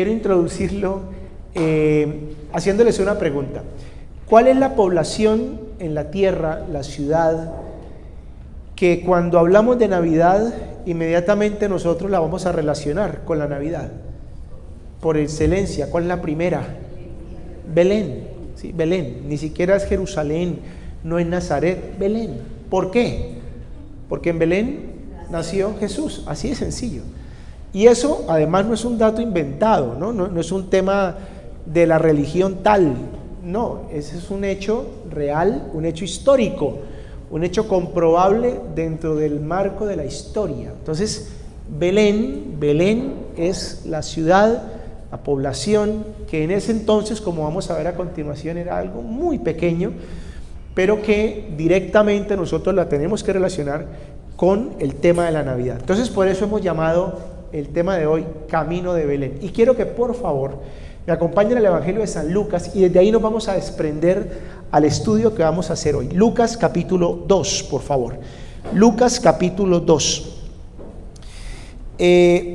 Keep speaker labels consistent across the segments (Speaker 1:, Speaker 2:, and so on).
Speaker 1: quiero introducirlo haciéndoles una pregunta. ¿Cuál es la población en la tierra, la ciudad, que cuando hablamos de Navidad, inmediatamente nosotros la vamos a relacionar con la Navidad? Por excelencia, ¿cuál es la primera? Belén, ¿sí? Belén, ni siquiera es Jerusalén, no es Nazaret, Belén. ¿Por qué? Porque en Belén nació Jesús, así de sencillo. Y eso además no es un dato inventado, no es un tema de la religión tal, no, ese es un hecho real, un hecho histórico, un hecho comprobable dentro del marco de la historia. Entonces, Belén es la ciudad, la población, que en ese entonces, como vamos a ver a continuación, era algo muy pequeño, pero que directamente nosotros la tenemos que relacionar con el tema de la Navidad. Entonces, por eso hemos llamado el tema de hoy Camino de Belén. Y quiero que por favor me acompañen al Evangelio de San Lucas y desde ahí nos vamos a desprender al estudio que vamos a hacer hoy. Lucas capítulo 2, por favor. Lucas capítulo 2.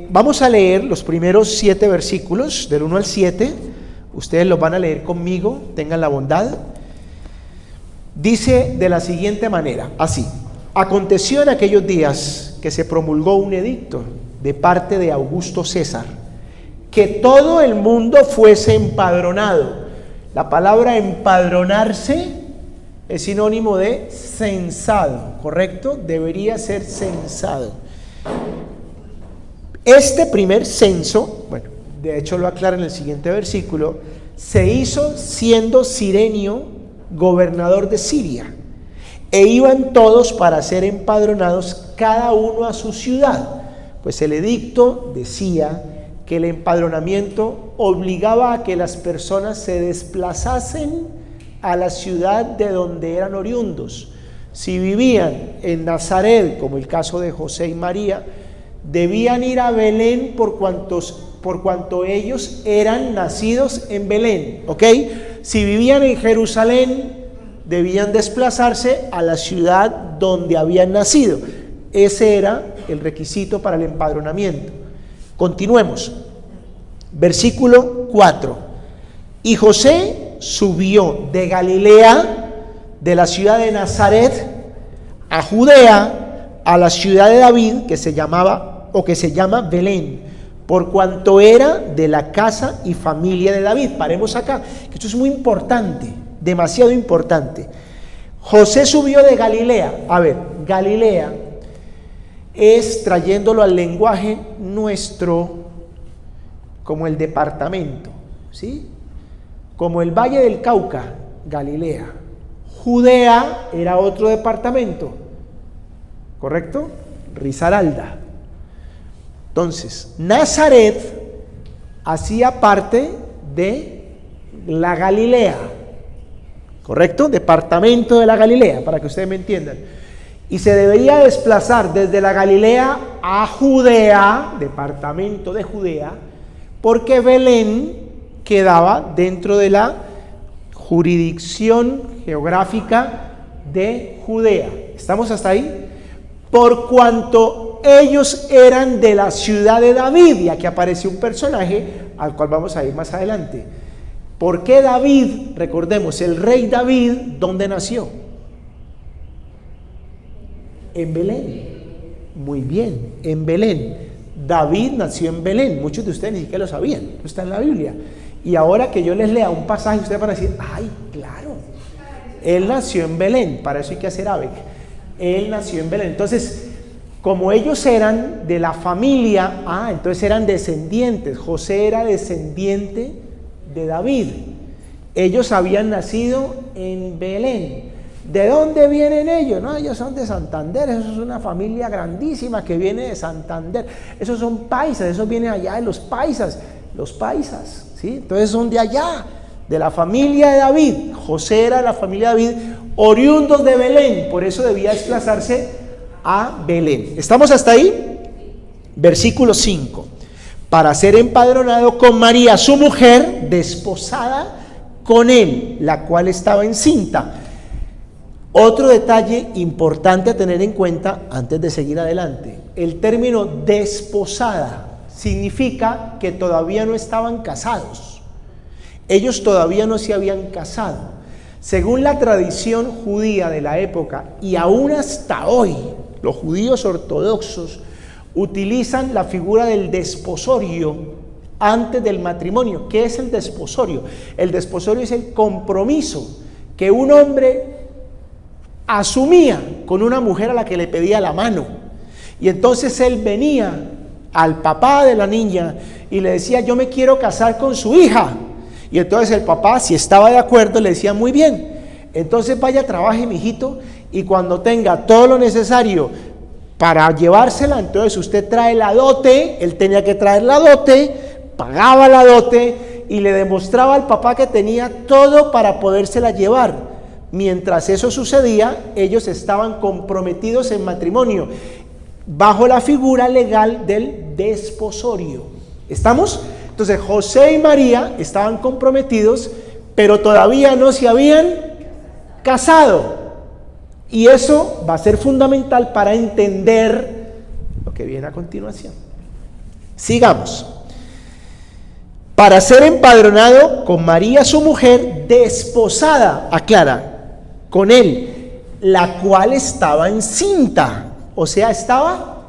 Speaker 1: Vamos a leer los primeros 7 versículos, del 1 al 7. Ustedes los van a leer conmigo, tengan la bondad. Dice de la siguiente manera, así: aconteció en aquellos días que se promulgó un edicto de parte de Augusto César, que todo el mundo fuese empadronado. La palabra empadronarse es sinónimo de censado, ¿correcto? Debería ser censado. Este primer censo, bueno, de hecho lo aclara en el siguiente versículo, se hizo siendo Cirenio gobernador de Siria, e iban todos para ser empadronados cada uno a su ciudad, pues el edicto decía que el empadronamiento obligaba a que las personas se desplazasen a la ciudad de donde eran oriundos. Si vivían en Nazaret, como el caso de José y María, debían ir a Belén por cuanto ellos eran nacidos en Belén, ¿ok? Si vivían en Jerusalén, debían desplazarse a la ciudad donde habían nacido. Ese era el requisito para el empadronamiento. Continuemos. Versículo 4. Y José subió de Galilea, de la ciudad de Nazaret, a Judea, a la ciudad de David, que se llama Belén, por cuanto era de la casa y familia de David. Paremos acá, que esto es muy importante, demasiado importante. José subió de Galilea. A ver, Galilea es, trayéndolo al lenguaje nuestro, como el departamento, ¿sí? Como el Valle del Cauca, Galilea. Judea era otro departamento, ¿correcto? Risaralda. Entonces, Nazaret hacía parte de la Galilea, ¿correcto? Departamento de la Galilea, para que ustedes me entiendan. Y se debería desplazar desde la Galilea a Judea, departamento de Judea, porque Belén quedaba dentro de la jurisdicción geográfica de Judea. ¿Estamos hasta ahí? Por cuanto ellos eran de la ciudad de David, y aquí aparece un personaje al cual vamos a ir más adelante. ¿Por qué David? Recordemos, el rey David, ¿dónde nació? En Belén. Muy bien, en Belén. David nació en Belén. Muchos de ustedes ni siquiera lo sabían, no está en la Biblia. Y ahora que yo les lea un pasaje, ustedes van a decir, ay, claro, él nació en Belén. Para eso hay que hacer ABEC. Él nació en Belén. Entonces, como ellos eran de la familia, entonces eran descendientes. José era descendiente de David. Ellos habían nacido en Belén. ¿De dónde vienen ellos? No, ellos son de Santander. Eso es una familia grandísima que viene de Santander. Esos son paisas, esos vienen allá de los paisas, ¿sí? Entonces son de allá, de la familia de David. José era de la familia de David, oriundos de Belén, por eso debía desplazarse a Belén. ¿Estamos hasta ahí? Versículo 5. Para ser empadronado con María, su mujer, desposada con él, la cual estaba encinta. Otro detalle importante a tener en cuenta antes de seguir adelante: el término desposada significa que todavía no estaban casados. Ellos todavía no se habían casado. Según la tradición judía de la época, y aún hasta hoy, los judíos ortodoxos utilizan la figura del desposorio antes del matrimonio. ¿Qué es el desposorio? El desposorio es el compromiso que un hombre asumía con una mujer a la que le pedía la mano. Y entonces él venía al papá de la niña y le decía: yo me quiero casar con su hija. Y entonces el papá, si estaba de acuerdo, le decía: muy bien, entonces vaya, trabaje, mijito, y cuando tenga todo lo necesario para llevársela, entonces usted trae la dote. Él tenía que traer la dote, pagaba la dote y le demostraba al papá que tenía todo para podérsela llevar. Mientras eso sucedía, ellos estaban comprometidos en matrimonio bajo la figura legal del desposorio. ¿Estamos? Entonces José y María estaban comprometidos, pero todavía no se habían casado. Y eso va a ser fundamental para entender lo que viene a continuación. Sigamos. Para ser empadronado con María su mujer, desposada, aclara, con él, la cual estaba encinta, o sea, estaba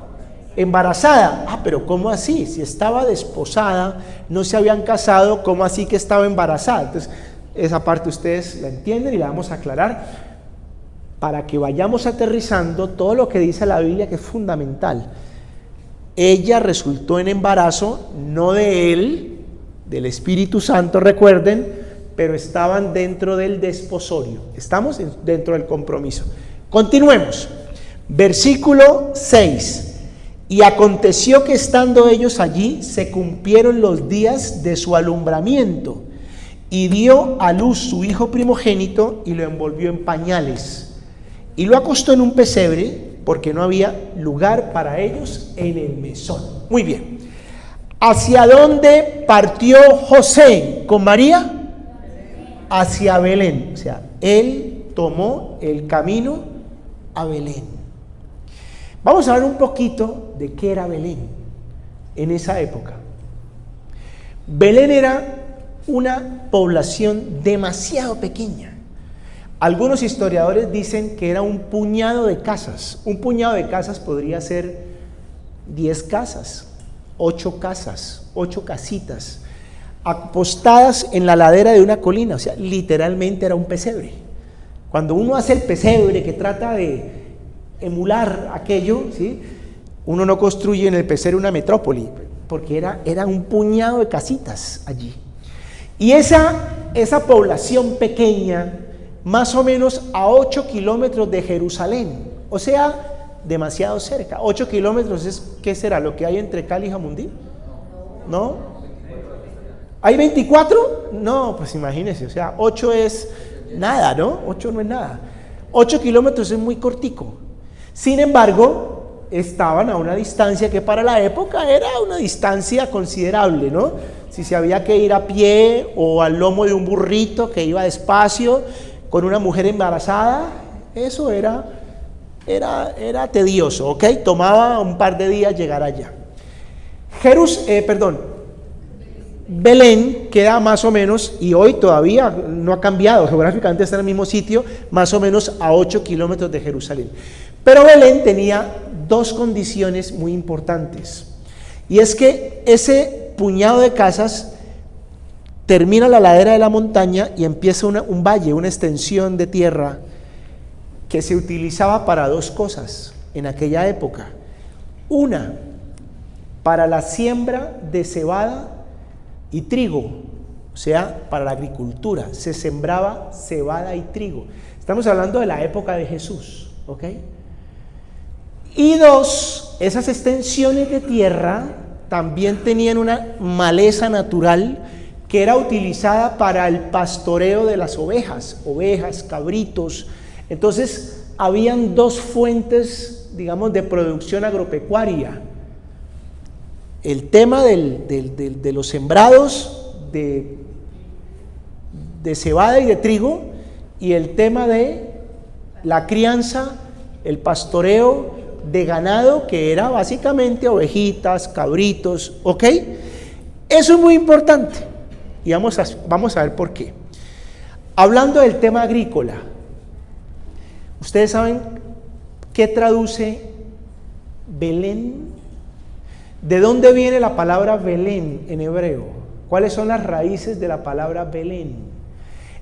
Speaker 1: embarazada. Pero ¿cómo así? Si estaba desposada, no se habían casado, ¿cómo así que estaba embarazada? Entonces, esa parte ustedes la entienden y la vamos a aclarar para que vayamos aterrizando todo lo que dice la Biblia, que es fundamental. Ella resultó en embarazo, no de él, del Espíritu Santo, recuerden, pero estaban dentro del desposorio. Estamos dentro del compromiso. Continuemos. Versículo 6. Y aconteció que estando ellos allí, se cumplieron los días de su alumbramiento, y dio a luz su hijo primogénito, y lo envolvió en pañales, y lo acostó en un pesebre, porque no había lugar para ellos en el mesón. Muy bien. ¿Hacia dónde partió José con María? Hacia Belén. O sea, él tomó el camino a Belén. Vamos a hablar un poquito de qué era Belén en esa época. Belén era una población demasiado pequeña. Algunos historiadores dicen que era un puñado de casas. Un puñado de casas podría ser 10 casas. 8 casas, 8 casitas, apostadas en la ladera de una colina. O sea, literalmente era un pesebre. Cuando uno hace el pesebre, que trata de emular aquello, ¿sí?, uno no construye en el pesebre una metrópoli, porque era un puñado de casitas allí. Y esa población pequeña, más o menos a 8 kilómetros de Jerusalén, o sea, demasiado cerca. 8 kilómetros es, ¿qué será? ¿Lo que hay entre Cali y Jamundí? ¿No? ¿Hay 24? No, pues imagínense, o sea, 8 es nada, ¿no? 8 no es nada. 8 kilómetros es muy cortico. Sin embargo, estaban a una distancia que para la época era una distancia considerable, ¿no? Si se había que ir a pie o al lomo de un burrito que iba despacio con una mujer embarazada, eso era tedioso, ¿ok? Tomaba un par de días llegar allá. Belén queda más o menos, y hoy todavía no ha cambiado, geográficamente está en el mismo sitio, más o menos a 8 kilómetros de Jerusalén. Pero Belén tenía dos condiciones muy importantes, y es que ese puñado de casas termina la ladera de la montaña y empieza un valle, una extensión de tierra que se utilizaba para dos cosas en aquella época. Una, para la siembra de cebada y trigo, o sea, para la agricultura, se sembraba cebada y trigo. Estamos hablando de la época de Jesús, ¿ok? Y dos, esas extensiones de tierra también tenían una maleza natural que era utilizada para el pastoreo de las ovejas, cabritos. Entonces, habían dos fuentes, digamos, de producción agropecuaria. El tema de los sembrados de cebada y de trigo, y el tema de la crianza, el pastoreo de ganado que era básicamente ovejitas, cabritos, ¿ok? Eso es muy importante y vamos a ver por qué. Hablando del tema agrícola, ¿ustedes saben qué traduce Belén? ¿De dónde viene la palabra Belén en hebreo? ¿Cuáles son las raíces de la palabra Belén?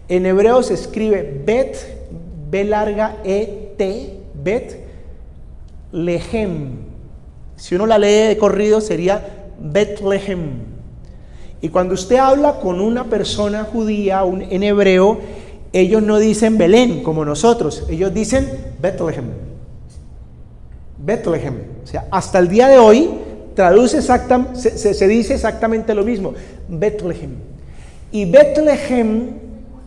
Speaker 1: En hebreo se escribe Bet, B larga E-T, Bet Lehem. Si uno la lee de corrido sería Betlehem. Y cuando usted habla con una persona judía en hebreo, ellos no dicen Belén como nosotros, ellos dicen Betlehem. Betlehem. O sea, hasta el día de hoy se dice exactamente lo mismo, Betlehem. Y Betlehem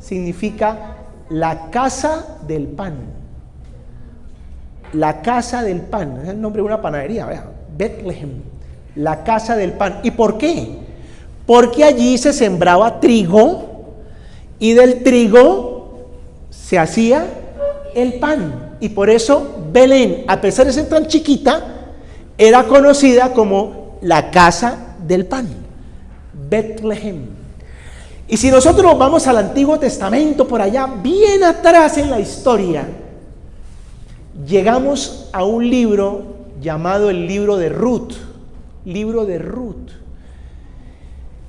Speaker 1: significa la casa del pan. La casa del pan, es el nombre de una panadería, vea, Betlehem, la casa del pan. ¿Y por qué? Porque allí se sembraba trigo y del trigo se hacía el pan. Y por eso Belén, a pesar de ser tan chiquita, era conocida como la casa del pan, Betlehem. Y si nosotros nos vamos al Antiguo Testamento, por allá, bien atrás en la historia, llegamos a un libro llamado el libro de Ruth. Libro de Ruth.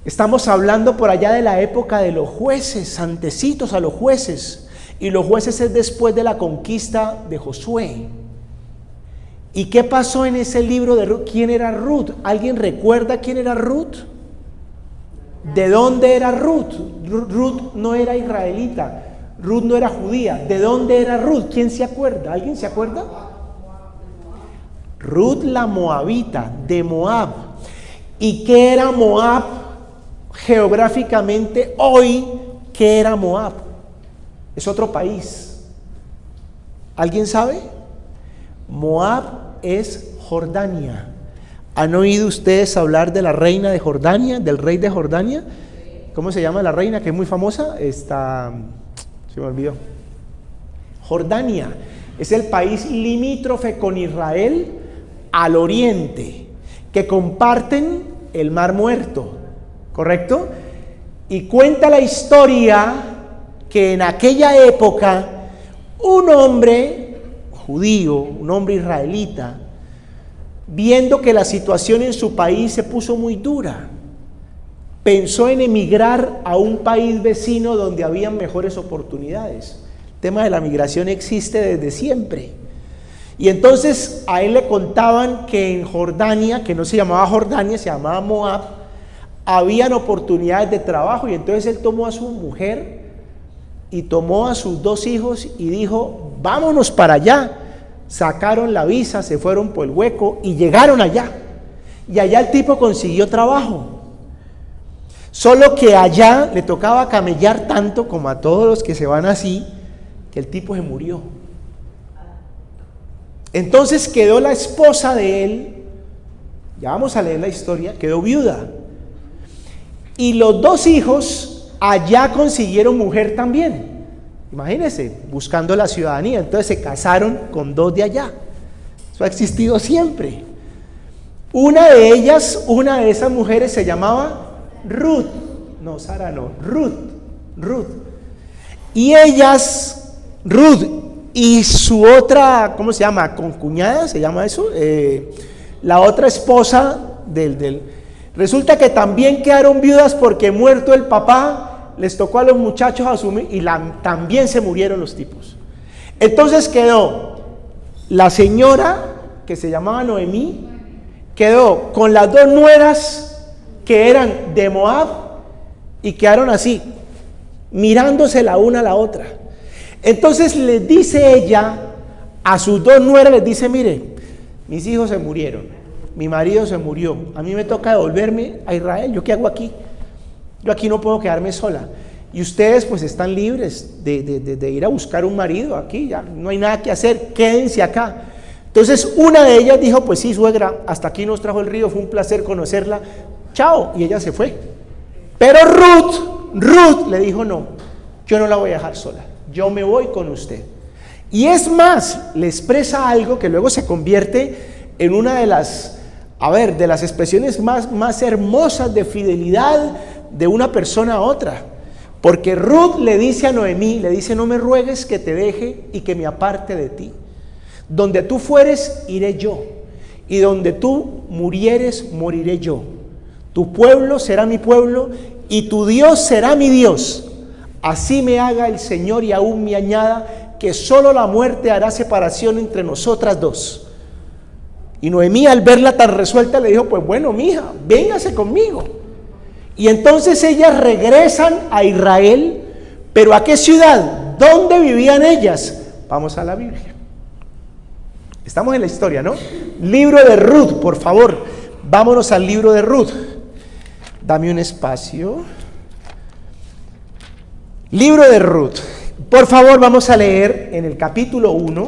Speaker 1: Estamos hablando por allá de la época de los jueces, antecitos a los jueces. Y los jueces es después de la conquista de Josué. ¿Y qué pasó en ese libro de Ruth? ¿Quién era Ruth? ¿Alguien recuerda quién era Ruth? ¿De dónde era Ruth? Ruth no era israelita, Ruth no era judía. ¿De dónde era Ruth? ¿Quién se acuerda? ¿Alguien se acuerda? Ruth la moabita, de Moab. ¿Y qué era Moab geográficamente hoy? ¿Qué era Moab? Es otro país. ¿Alguien sabe? Moab es Jordania. ¿Han oído ustedes hablar de la reina de Jordania, del rey de Jordania? ¿Cómo se llama la reina que es muy famosa? Se me olvidó. Jordania es el país limítrofe con Israel al oriente, que comparten el Mar Muerto, ¿correcto? Y cuenta la historia que en aquella época un hombre judío, un hombre israelita, viendo que la situación en su país se puso muy dura, pensó en emigrar a un país vecino donde había mejores oportunidades. El tema de la migración existe desde siempre. Y entonces a él le contaban que en Jordania, que no se llamaba Jordania, se llamaba Moab, habían oportunidades de trabajo. Y entonces él tomó a su mujer y tomó a sus 2 hijos y dijo, vámonos para allá. Sacaron la visa, se fueron por el hueco y llegaron allá. Y allá el tipo consiguió trabajo. Solo que allá le tocaba camellar tanto como a todos los que se van así, que el tipo se murió. Entonces quedó la esposa de él, ya vamos a leer la historia, quedó viuda. Y los 2 hijos allá consiguieron mujer también. Imagínense, buscando la ciudadanía. Entonces se casaron con 2 de allá. Eso ha existido siempre. Una de esas mujeres se llamaba Ruth. No, Sara no, Ruth. Y ellas, Ruth y su otra, ¿cómo se llama? Concuñada, ¿se llama eso? La otra esposa resulta que también quedaron viudas porque muerto el papá, les tocó a los muchachos asumir y también se murieron los tipos. Entonces quedó la señora que se llamaba Noemí, quedó con las 2 nueras que eran de Moab y quedaron así, mirándose la una a la otra. Entonces les dice ella a sus 2 nueras, les dice, mire, mis hijos se murieron, mi marido se murió, a mí me toca devolverme a Israel, ¿yo qué hago aquí? Yo aquí no puedo quedarme sola. Y ustedes pues están libres de ir a buscar un marido aquí, ya no hay nada que hacer, quédense acá. Entonces una de ellas dijo, pues sí, suegra, hasta aquí nos trajo el río, fue un placer conocerla, chao, y ella se fue. Pero Ruth le dijo, no, yo no la voy a dejar sola, yo me voy con usted. Y es más, le expresa algo que luego se convierte en una de las, de las expresiones más hermosas de fidelidad de una persona a otra. Porque Ruth le dice a Noemí, le dice: no me ruegues que te deje y que me aparte de ti. Donde tú fueres, iré yo. Y donde tú murieres, moriré yo. Tu pueblo será mi pueblo y tu Dios será mi Dios. Así me haga el Señor y aún me añada que solo la muerte hará separación entre nosotras dos. Y Noemí, al verla tan resuelta, le dijo: pues bueno, mija, véngase conmigo. Y entonces ellas regresan a Israel. ¿Pero a qué ciudad? ¿Dónde vivían ellas? Vamos a la Biblia. Estamos en la historia, ¿no? Libro de Ruth, por favor. Vámonos al libro de Ruth. Dame un espacio. Libro de Ruth. Por favor, vamos a leer en el capítulo 1,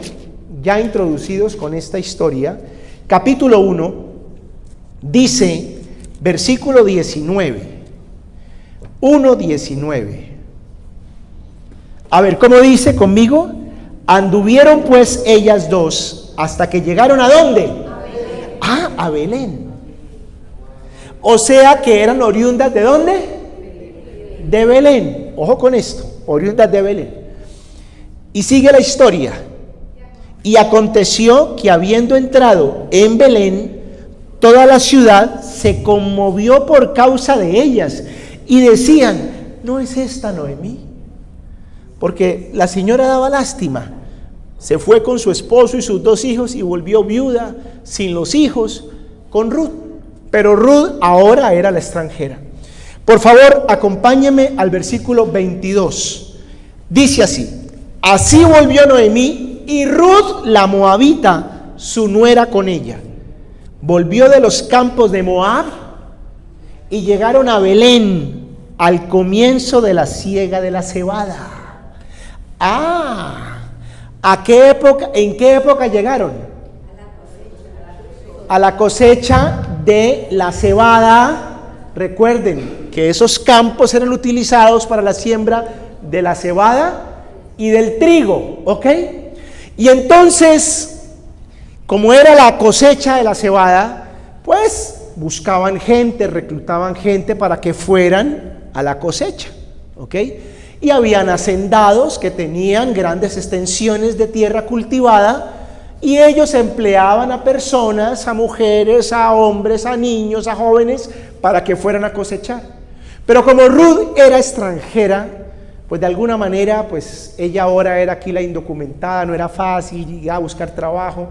Speaker 1: ya introducidos con esta historia. Capítulo 1, dice, versículo 19. 1:19. A ver, ¿cómo dice conmigo? Anduvieron pues ellas dos hasta que llegaron ¿a dónde? A Belén. O sea que eran oriundas ¿de dónde? De Belén. Ojo con esto, oriundas de Belén. Y sigue la historia. Y aconteció que habiendo entrado en Belén, toda la ciudad se conmovió por causa de ellas. Y decían: ¿no es esta Noemí? Porque la señora daba lástima. Se fue con su esposo y sus 2 hijos y volvió viuda, sin los hijos, con Ruth. Pero Ruth ahora era la extranjera. Por favor, acompáñame al versículo 22. Dice así: así volvió Noemí y Ruth la moabita, su nuera, con ella. Volvió de los campos de Moab y llegaron a Belén al comienzo de la siega de la cebada. ¿A qué época? ¿En qué época llegaron? A la cosecha de la cebada. Recuerden que esos campos eran utilizados para la siembra de la cebada y del trigo, ¿ok? Y entonces, como era la cosecha de la cebada, pues buscaban gente, reclutaban gente para que fueran a la cosecha, ¿ok? Y habían hacendados que tenían grandes extensiones de tierra cultivada y ellos empleaban a personas, a mujeres, a hombres, a niños, a jóvenes para que fueran a cosechar. Pero como Ruth era extranjera, pues de alguna manera, pues ella ahora era aquí la indocumentada, no era fácil ir a buscar trabajo,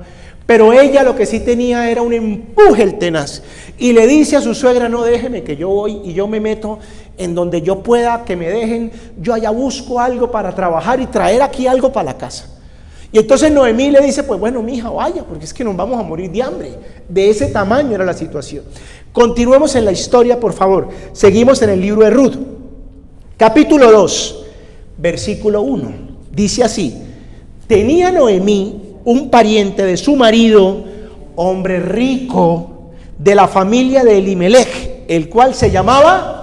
Speaker 1: pero ella lo que sí tenía era un empuje el tenaz, y le dice a su suegra: no, déjeme que yo voy y yo me meto en donde yo pueda, que me dejen, yo allá busco algo para trabajar y traer aquí algo para la casa. Y entonces Noemí le dice: pues bueno, mija, vaya, porque es que nos vamos a morir de hambre. De ese tamaño era la situación. Continuemos en la historia, por favor. Seguimos en el libro de Ruth. Capítulo 2, versículo 1. Dice así: tenía Noemí un pariente de su marido, hombre rico, de la familia de Elimelech, el cual se llamaba...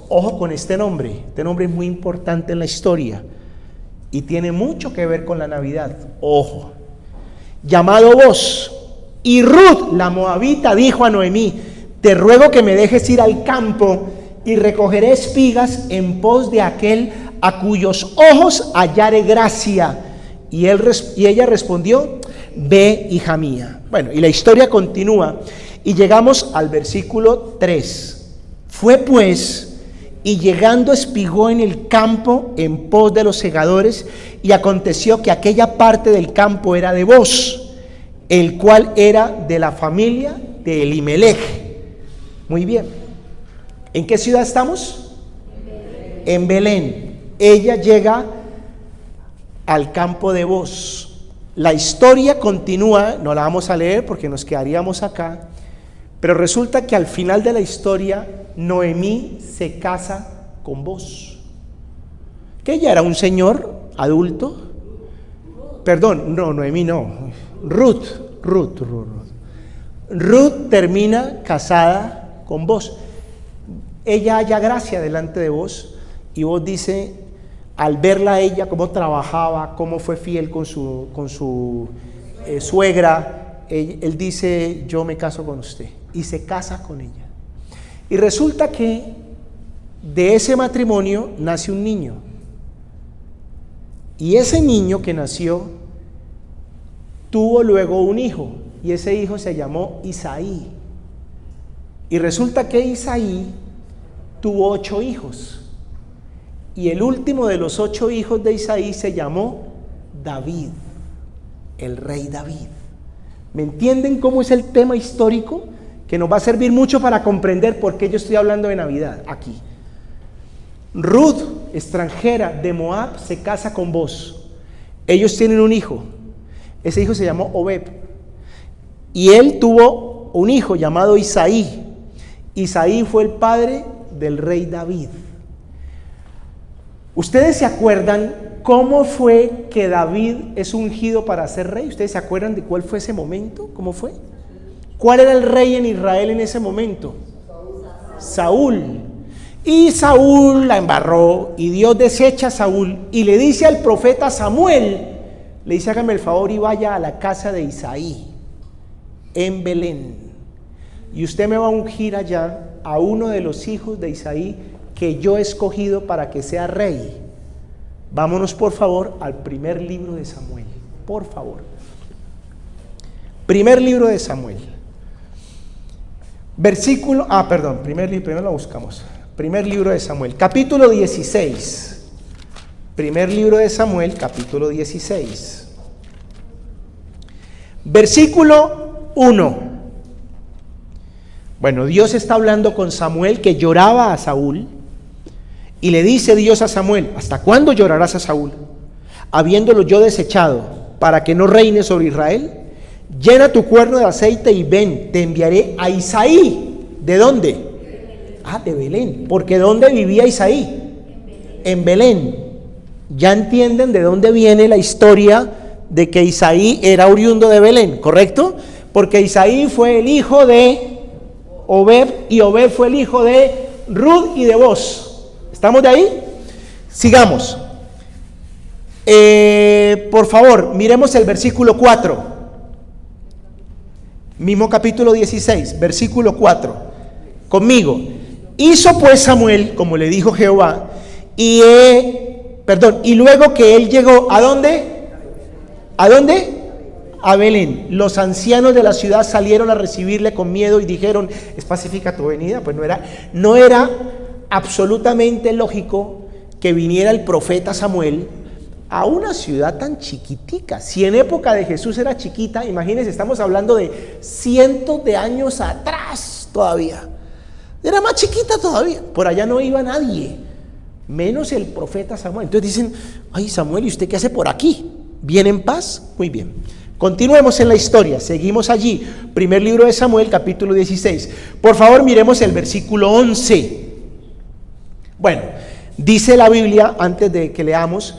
Speaker 1: Ojo con este nombre es muy importante en la historia y tiene mucho que ver con la Navidad. Ojo, llamado Boz. Y Ruth la moabita dijo a Noemí: te ruego que me dejes ir al campo y recogeré espigas en pos de aquel a cuyos ojos hallare gracia. Y ella respondió: ve, hija mía. Bueno, y la historia continúa y llegamos al versículo 3. Fue pues, y llegando espigó en el campo en pos de los segadores, y aconteció que aquella parte del campo era de Boz, el cual era de la familia de Elimelech. Muy bien. ¿En qué ciudad estamos? En Belén. Ella llega al campo de Boz. La historia continúa, no la vamos a leer porque nos quedaríamos acá, pero resulta que al final de la historia Noemí se casa con Boz, que ella era un señor adulto. Perdón, no, Noemí no, Ruth termina casada con Boz. Ella halla gracia delante de Boz y Boz dice: al verla a ella, cómo trabajaba, cómo fue fiel con su suegra, él dice, yo me caso con usted, y se casa con ella. Y resulta que de ese matrimonio nace un niño, y ese niño que nació tuvo luego un hijo, y ese hijo se llamó Isaí. Y resulta que Isaí tuvo 8 hijos, y el último de los 8 hijos de Isaí se llamó David, el rey David. ¿Me entienden cómo es el tema histórico? Que nos va a servir mucho para comprender por qué yo estoy hablando de Navidad aquí. Ruth, extranjera de Moab, se casa con Boz. Ellos tienen un hijo. Ese hijo se llamó Obed. Y él tuvo un hijo llamado Isaí. Isaí fue el padre del rey David. ¿Ustedes se acuerdan cómo fue que David es ungido para ser rey? ¿Ustedes se acuerdan de cuál fue ese momento? ¿Cómo fue? ¿Cuál era el rey en Israel en ese momento? Saúl. Y Saúl la embarró, y Dios desecha a Saúl y le dice al profeta Samuel, le dice, hágame el favor y vaya a la casa de Isaí en Belén, y usted me va a ungir allá a uno de los hijos de Isaí que yo he escogido para que sea rey. Vámonos por favor al primer libro de Samuel, por favor. Primer libro de Samuel. Primero lo buscamos. Primer libro de Samuel, capítulo 16. Primer libro de Samuel, capítulo 16. Versículo 1. Bueno, Dios está hablando con Samuel, que lloraba a Saúl, y le dice Dios a Samuel, ¿hasta cuándo llorarás a Saúl, habiéndolo yo desechado, para que no reine sobre Israel? Llena tu cuerno de aceite y ven, te enviaré a Isaí. ¿De dónde? De Belén. Porque ¿dónde vivía Isaí? En Belén. Ya entienden de dónde viene la historia de que Isaí era oriundo de Belén, ¿correcto? Porque Isaí fue el hijo de Obed, y Obed fue el hijo de Ruth y de Boz. ¿Estamos de ahí? Sigamos. Por favor, miremos el versículo 4. Mismo capítulo 16, versículo 4. Conmigo. Hizo pues Samuel, como le dijo Jehová, y luego que él llegó, ¿a dónde? ¿A dónde? A Belén. Los ancianos de la ciudad salieron a recibirle con miedo y dijeron, ¿es pacífica tu venida? Pues no era absolutamente lógico que viniera el profeta Samuel a una ciudad tan chiquitica. Si en época de Jesús era chiquita, imagínense, estamos hablando de cientos de años atrás todavía. Era más chiquita todavía, por allá no iba nadie, menos el profeta Samuel. Entonces dicen, ay Samuel, ¿y usted qué hace por aquí? ¿Viene en paz? Muy bien. Continuemos en la historia, seguimos allí. Primer libro de Samuel, capítulo 16. Por favor, miremos el versículo 11. Bueno, dice la Biblia, antes de que leamos,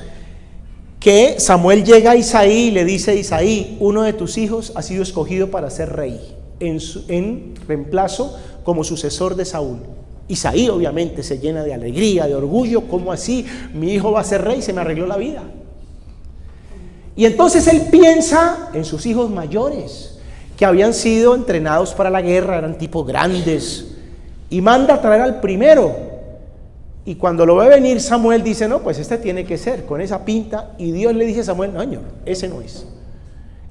Speaker 1: que Samuel llega a Isaí y le dice a Isaí, uno de tus hijos ha sido escogido para ser rey, en reemplazo como sucesor de Saúl. Isaí obviamente se llena de alegría, de orgullo. ¿Cómo así? Mi hijo va a ser rey, se me arregló la vida. Y entonces él piensa en sus hijos mayores, que habían sido entrenados para la guerra, eran tipos grandes, y manda a traer al primero. Y cuando lo ve venir, Samuel dice, no, pues este tiene que ser, con esa pinta. Y Dios le dice a Samuel, no señor, ese no es.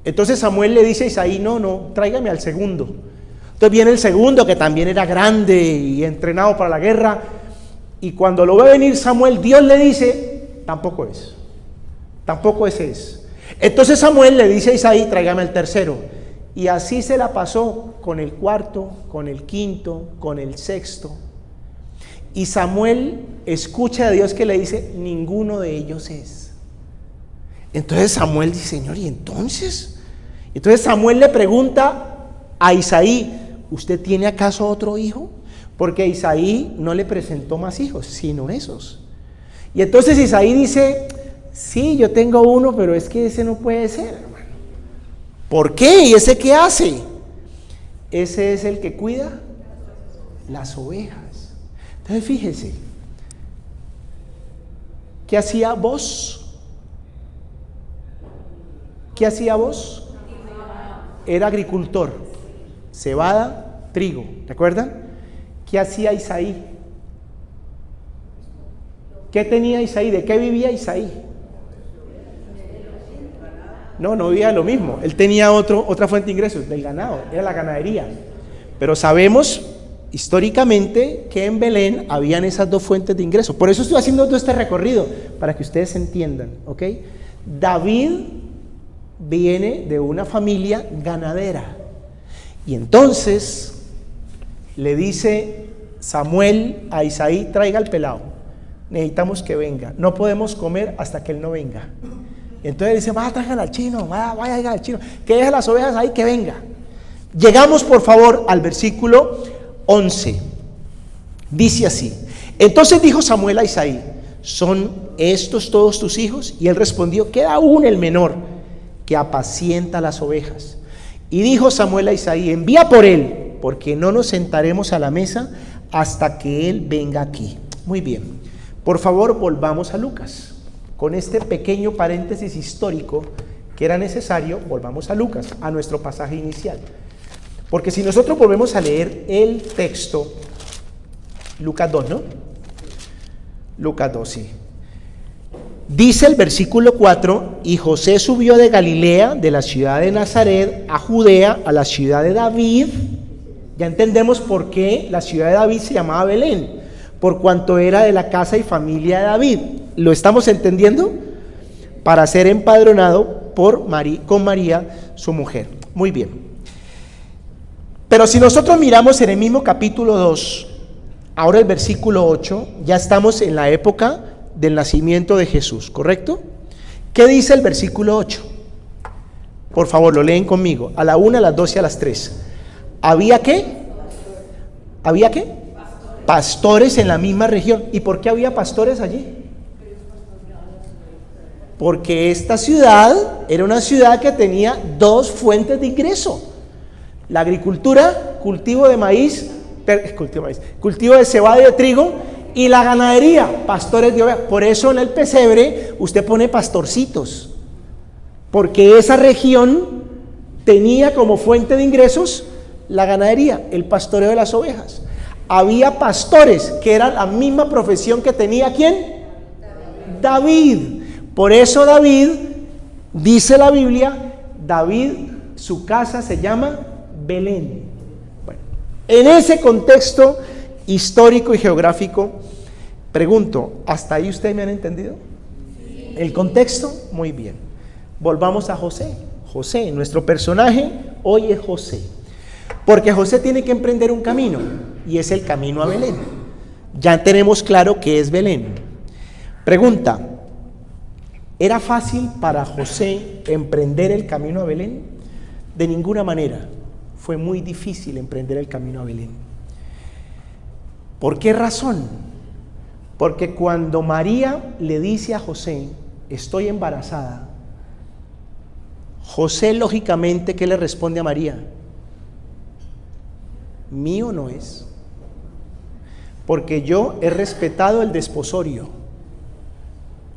Speaker 1: Entonces Samuel le dice a Isaí, no, tráigame al segundo. Entonces viene el segundo, que también era grande y entrenado para la guerra, y cuando lo ve venir Samuel, Dios le dice, tampoco ese es. Entonces Samuel le dice a Isaí, tráigame al tercero, y así se la pasó con el cuarto, con el quinto, con el sexto, y Samuel escucha a Dios que le dice, ninguno de ellos es. Entonces Samuel dice, Señor, ¿y entonces? Entonces Samuel le pregunta a Isaí, ¿usted tiene acaso otro hijo? Porque Isaí no le presentó más hijos, sino esos. Y entonces Isaí dice, sí, yo tengo uno, pero es que ese no puede ser, hermano. ¿Por qué? ¿Y ese qué hace? Ese es el que cuida las ovejas. Entonces fíjese, ¿Qué hacía Booz? ¿Qué hacía Booz? Era agricultor. Cebada, trigo. ¿Recuerdan? ¿Qué hacía Isaí? ¿Qué tenía Isaí? ¿De qué vivía Isaí? No vivía de lo mismo. Él tenía otra fuente de ingresos, del ganado, era la ganadería. Pero sabemos históricamente que en Belén habían esas dos fuentes de ingresos. Por eso estoy haciendo todo este recorrido, para que ustedes entiendan, ¿ok? David viene de una familia ganadera. Y entonces le dice Samuel a Isaí: traiga al pelado, necesitamos que venga, no podemos comer hasta que él no venga. Entonces dice: vaya, traigan al chino, vaya al chino, que deje las ovejas ahí, que venga. Llegamos por favor al versículo 11. Dice así: entonces dijo Samuel a Isaí: ¿son estos todos tus hijos? Y él respondió: queda aún el menor, que apacienta las ovejas. Y dijo Samuel a Isaí: envía por él, porque no nos sentaremos a la mesa hasta que él venga aquí. Muy bien, por favor volvamos a Lucas. Con este pequeño paréntesis histórico que era necesario, volvamos a Lucas, a nuestro pasaje inicial. Porque si nosotros volvemos a leer el texto, Lucas 2, ¿no? Lucas 2, sí. Dice el versículo 4: y José subió de Galilea, de la ciudad de Nazaret, a Judea, a la ciudad de David. Ya entendemos por qué la ciudad de David se llamaba Belén, por cuanto era de la casa y familia de David. ¿Lo estamos entendiendo? Para ser empadronado con María, su mujer. Muy bien. Pero si nosotros miramos en el mismo capítulo 2, ahora el versículo 8, ya estamos en la época del nacimiento de Jesús, ¿correcto? ¿Qué dice el versículo 8? Por favor, lo leen conmigo. A la 1, a las 2 y a las 3. ¿Había qué? ¿Había qué? Pastores en la misma región. ¿Y por qué había pastores allí? Porque esta ciudad era una ciudad que tenía dos fuentes de ingreso: la agricultura, cultivo de maíz, cultivo de cebada y de trigo, y la ganadería, pastores de ovejas. Por eso en el pesebre usted pone pastorcitos, porque esa región tenía como fuente de ingresos la ganadería, el pastoreo de las ovejas. Había pastores que eran la misma profesión que tenía ¿quién? David. Por eso David, dice la Biblia, David, su casa se llama Belén. Bueno, en ese contexto histórico y geográfico, pregunto, ¿hasta ahí ustedes me han entendido? Sí. ¿El contexto? Muy bien. Volvamos a José. José, nuestro personaje hoy es José. Porque José tiene que emprender un camino, y es el camino a Belén. Ya tenemos claro qué es Belén. Pregunta: ¿era fácil para José emprender el camino a Belén? De ninguna manera. Fue muy difícil emprender el camino a Belén. ¿Por qué razón? Porque cuando María le dice a José: estoy embarazada, José lógicamente, ¿qué le responde a María? Mío no es, porque yo he respetado el desposorio.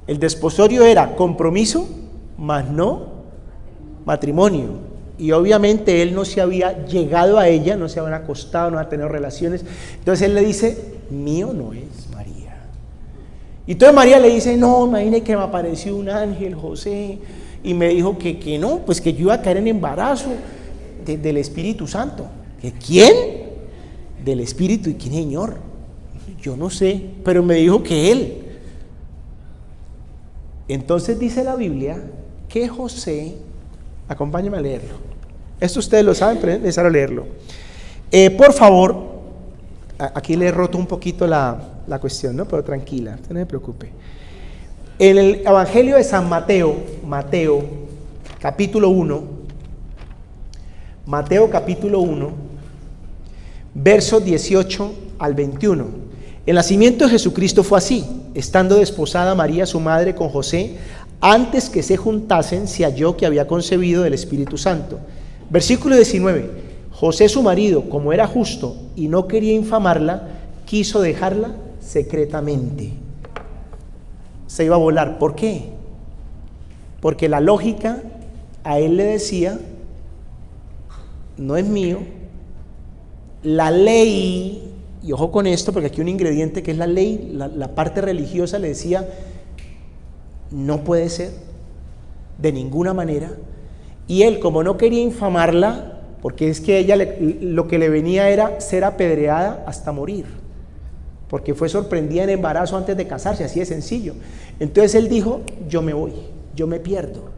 Speaker 1: El desposorio era compromiso, mas no matrimonio. Y obviamente él no se había llegado a ella, no se habían acostado, no había tenido relaciones. Entonces él le dice: mío no es, María. Y entonces María le dice: no, imagínate que me apareció un ángel, José, y me dijo que no, pues que yo iba a caer en embarazo del Espíritu Santo. ¿Que quién? Del Espíritu. ¿Y quién, Señor? Yo no sé, pero me dijo que él. Entonces dice la Biblia que José, acompáñame a leerlo. Esto ustedes lo saben, pero es necesario leerlo. Por favor, aquí le he roto un poquito la cuestión, ¿no? Pero tranquila, usted no se preocupe. En el Evangelio de San Mateo, capítulo 1, Mateo capítulo 1, versos 18 al 21. El nacimiento de Jesucristo fue así: estando desposada María su madre con José, antes que se juntasen, se halló que había concebido del Espíritu Santo. Versículo 19: José su marido, como era justo y no quería infamarla, quiso dejarla secretamente. se iba a volar. ¿Por qué? Porque la lógica a él le decía, no es mío. La ley, y ojo con esto, porque aquí hay un ingrediente que es la ley, la parte religiosa le decía, no puede ser, de ninguna manera. Y él, como no quería infamarla, porque es que ella lo que le venía era ser apedreada hasta morir, porque fue sorprendida en embarazo antes de casarse, así de sencillo. Entonces él dijo, yo me voy, yo me pierdo.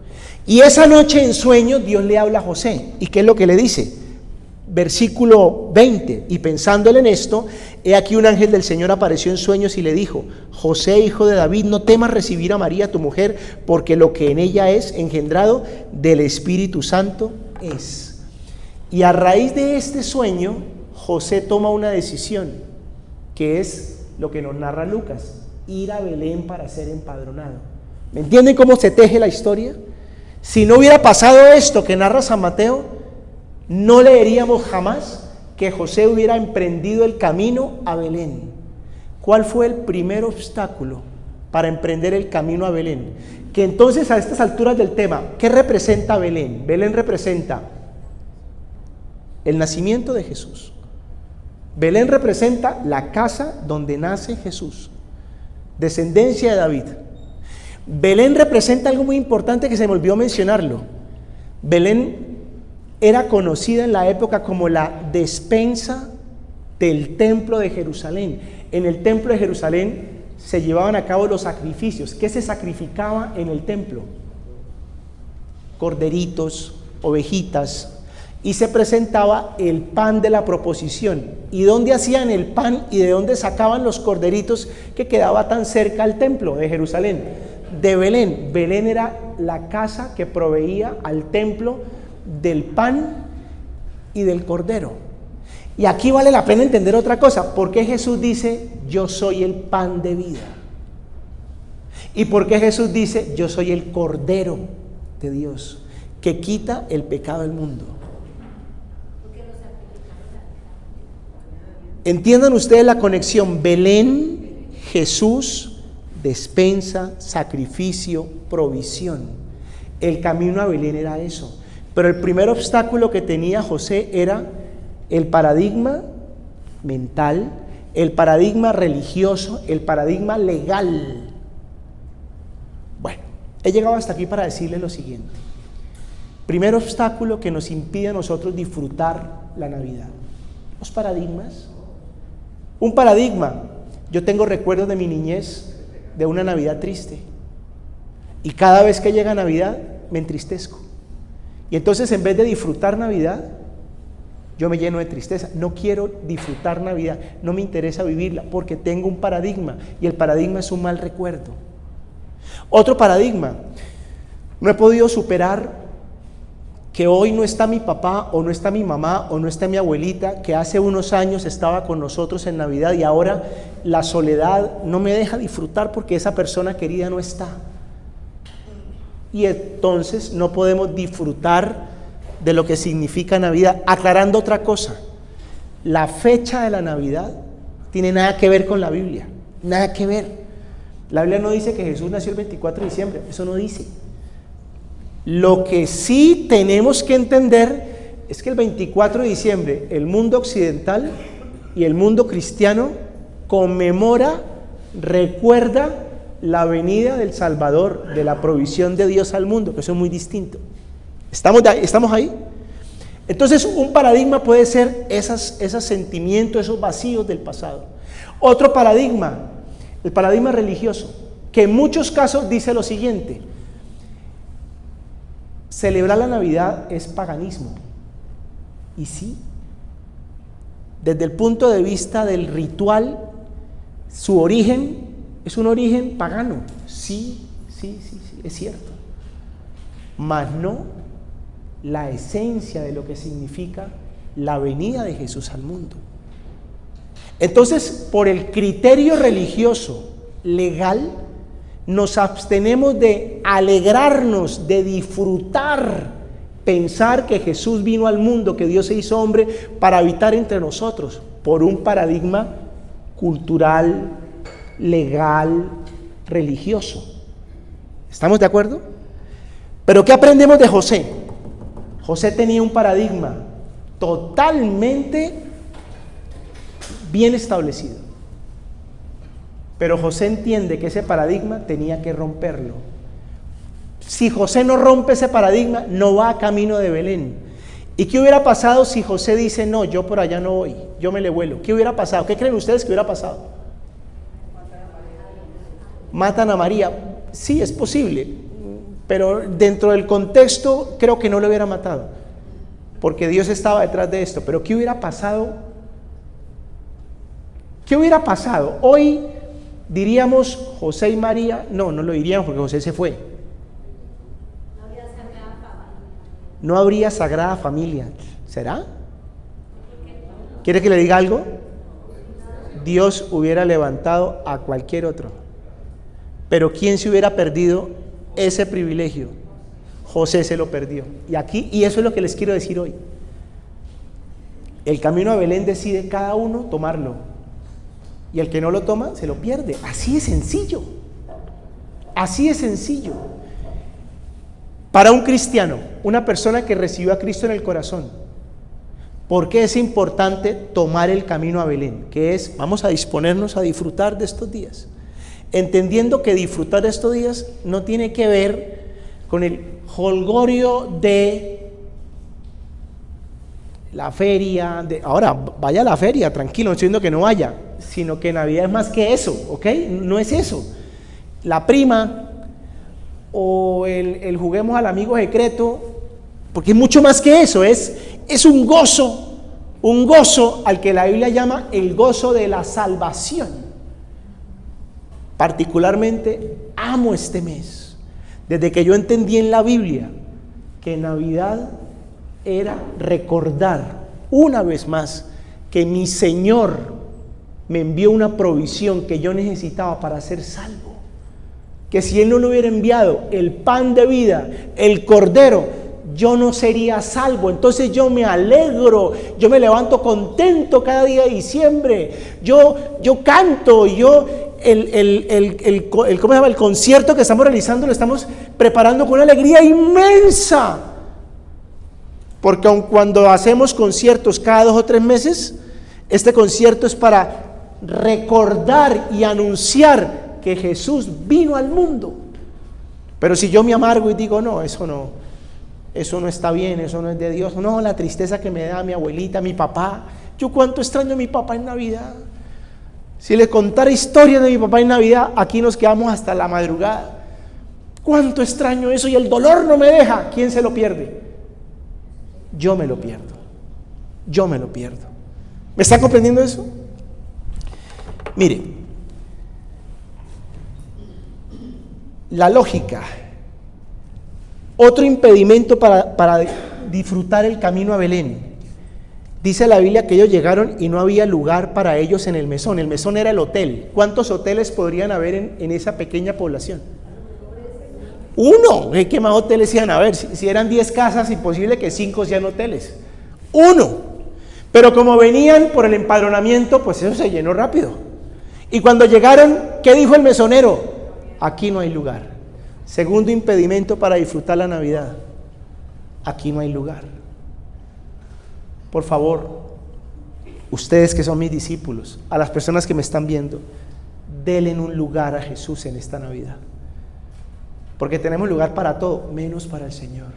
Speaker 1: Y esa noche en sueños Dios le habla a José. ¿Y qué es lo que le dice? Versículo 20, y pensándole en esto, he aquí un ángel del Señor apareció en sueños y le dijo, José, hijo de David, no temas recibir a María tu mujer, porque lo que en ella es engendrado del Espíritu Santo es. Y a raíz de este sueño, José toma una decisión, que es lo que nos narra Lucas, ir a Belén para ser empadronado. ¿Me entienden cómo se teje la historia? Si no hubiera pasado esto que narra San Mateo, no leeríamos jamás que José hubiera emprendido el camino a Belén. ¿Cuál fue el primer obstáculo para emprender el camino a Belén? Que entonces a estas alturas del tema, ¿qué representa Belén? Belén representa el nacimiento de Jesús. Belén representa la casa donde nace Jesús, descendencia de David. Belén representa algo muy importante que se me olvidó mencionarlo. Belén era conocida en la época como la despensa del templo de Jerusalén. En el templo de Jerusalén se llevaban a cabo los sacrificios. ¿Qué se sacrificaba en el templo? Corderitos, ovejitas, y se presentaba el pan de la proposición. ¿Y dónde hacían el pan y de dónde sacaban los corderitos que quedaba tan cerca al templo de Jerusalén? De Belén. Belén era la casa que proveía al templo del pan y del cordero. Y aquí vale la pena entender otra cosa. ¿Por qué Jesús dice, yo soy el pan de vida? ¿Y por qué Jesús dice, yo soy el cordero de Dios, que quita el pecado del mundo? Entiendan ustedes la conexión. Belén, Jesús, despensa, sacrificio, provisión. El camino a Belén era eso. Pero el primer obstáculo que tenía José era el paradigma mental, el paradigma religioso, el paradigma legal. Bueno, he llegado hasta aquí para decirles lo siguiente. Primer obstáculo que nos impide a nosotros disfrutar la Navidad. Los paradigmas. Un paradigma. Yo tengo recuerdos de mi niñez de una Navidad triste. Y cada vez que llega Navidad me entristezco. Y entonces en vez de disfrutar Navidad, yo me lleno de tristeza. No quiero disfrutar Navidad, no me interesa vivirla porque tengo un paradigma y el paradigma es un mal recuerdo. Otro paradigma, no he podido superar que hoy no está mi papá o no está mi mamá o no está mi abuelita que hace unos años estaba con nosotros en Navidad y ahora la soledad no me deja disfrutar porque esa persona querida no está. Y entonces no podemos disfrutar de lo que significa Navidad. Aclarando otra cosa, la fecha de la Navidad tiene nada que ver con la Biblia, nada que ver. La Biblia no dice que Jesús nació el 24 de diciembre, eso no dice. Lo que sí tenemos que entender es que el 24 de diciembre el mundo occidental y el mundo cristiano conmemora, recuerda la venida del Salvador, de la provisión de Dios al mundo, que eso es muy distinto. ¿Estamos ahí? Entonces un paradigma puede ser esos sentimientos, esos vacíos del pasado. Otro paradigma, el paradigma religioso, que en muchos casos dice lo siguiente: celebrar la Navidad es paganismo. Y sí, desde el punto de vista del ritual, su origen es un origen pagano. Sí, es cierto. Mas no la esencia de lo que significa la venida de Jesús al mundo. Entonces, por el criterio religioso, legal, nos abstenemos de alegrarnos, de disfrutar, pensar que Jesús vino al mundo, que Dios se hizo hombre para habitar entre nosotros, por un paradigma cultural, legal, religioso. ¿Estamos de acuerdo? Pero ¿qué aprendemos de José? José tenía un paradigma totalmente bien establecido. Pero José entiende que ese paradigma tenía que romperlo. Si José no rompe ese paradigma, no va a camino de Belén. ¿Y qué hubiera pasado si José dice, no, yo por allá no voy, yo me le vuelo? ¿Qué hubiera pasado? ¿Qué creen ustedes que hubiera pasado? Matan a María. Sí, es posible, pero dentro del contexto creo que no lo hubiera matado, porque Dios estaba detrás de esto. Pero ¿qué hubiera pasado? ¿Qué hubiera pasado? Hoy diríamos José y María, no lo diríamos porque José se fue. No habría sagrada familia. ¿Será? ¿Quiere que le diga algo? Dios hubiera levantado a cualquier otro. Pero ¿quién se hubiera perdido ese privilegio? José se lo perdió. Y eso es lo que les quiero decir hoy. El camino a Belén decide cada uno tomarlo. Y el que no lo toma, se lo pierde. Así de sencillo. Así de sencillo. Para un cristiano, una persona que recibió a Cristo en el corazón, ¿por qué es importante tomar el camino a Belén? Que es, vamos a disponernos a disfrutar de estos días, entendiendo que disfrutar de estos días no tiene que ver con el jolgorio de la feria, ahora vaya a la feria, tranquilo, no estoy diciendo que no vaya, sino que Navidad es más que eso, ¿ok? No es eso. La prima o el juguemos al amigo secreto, porque es mucho más que eso, es un gozo al que la Biblia llama el gozo de la salvación. Particularmente amo este mes, desde que yo entendí en la Biblia que Navidad era recordar una vez más que mi Señor me envió una provisión que yo necesitaba para ser salvo. Que si Él no lo hubiera enviado, el pan de vida, el cordero, yo no sería salvo. Entonces yo me alegro, yo me levanto contento cada día de diciembre, yo canto, ¿cómo se llama? El concierto que estamos realizando lo estamos preparando con una alegría inmensa. Porque aun cuando hacemos conciertos cada 2 o 3 meses, este concierto es para recordar y anunciar que Jesús vino al mundo. Pero si yo me amargo y digo, no está bien, eso no es de Dios, no, la tristeza que me da mi abuelita, mi papá, yo cuánto extraño a mi papá en Navidad. Si le contara historias de mi papá en Navidad, aquí nos quedamos hasta la madrugada. Cuánto extraño eso, y el dolor no me deja. ¿Quién se lo pierde? Yo me lo pierdo. ¿Me está comprendiendo eso? Mire, la lógica, otro impedimento para disfrutar el camino a Belén. Dice la Biblia que ellos llegaron y no había lugar para ellos en el mesón. El mesón era el hotel. ¿Cuántos hoteles podrían haber en esa pequeña población? 1. ¿Qué más hoteles iban a haber? Si eran 10 casas, imposible que 5 sean hoteles. 1. Pero como venían por el empadronamiento, pues eso se llenó rápido. Y cuando llegaron, ¿qué dijo el mesonero? Aquí no hay lugar. Segundo impedimento para disfrutar la Navidad. Aquí no hay lugar. Por favor, ustedes que son mis discípulos, a las personas que me están viendo, denle un lugar a Jesús en esta Navidad. Porque tenemos lugar para todo, menos para el Señor.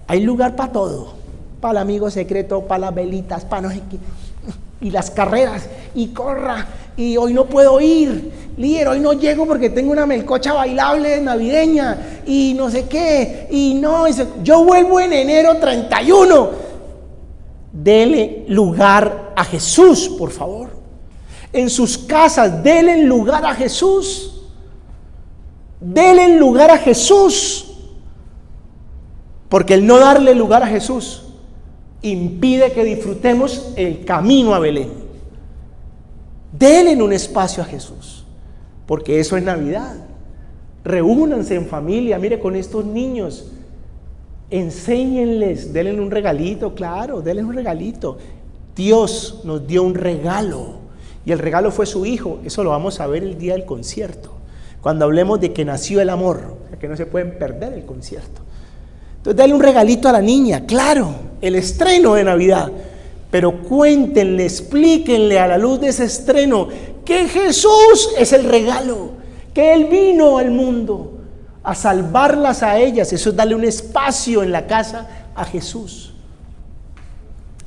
Speaker 1: Hay lugar para todo. Para el amigo secreto, para las velitas, para no sé qué. Y las carreras, y corra, y hoy no puedo ir, líder, hoy no llego porque tengo una melcocha bailable navideña, y no sé qué, y no, yo vuelvo en enero 31. Dele lugar a Jesús, por favor. En sus casas, dele lugar a Jesús. Dele lugar a Jesús. Porque el no darle lugar a Jesús impide que disfrutemos el camino a Belén. Denle un espacio a Jesús, porque eso es Navidad. Reúnanse en familia, mire, con estos niños, enséñenles, denle un regalito, claro, denle un regalito. Dios nos dio un regalo, Y el regalo fue su hijo. Eso lo vamos a ver el día del concierto, cuando hablemos de que nació el amor, que no se pueden perder el concierto. Entonces dale un regalito a la niña, claro, el estreno de Navidad, pero cuéntenle, explíquenle a la luz de ese estreno que Jesús es el regalo, que Él vino al mundo a salvarlas a ellas. Eso es darle un espacio en la casa a Jesús.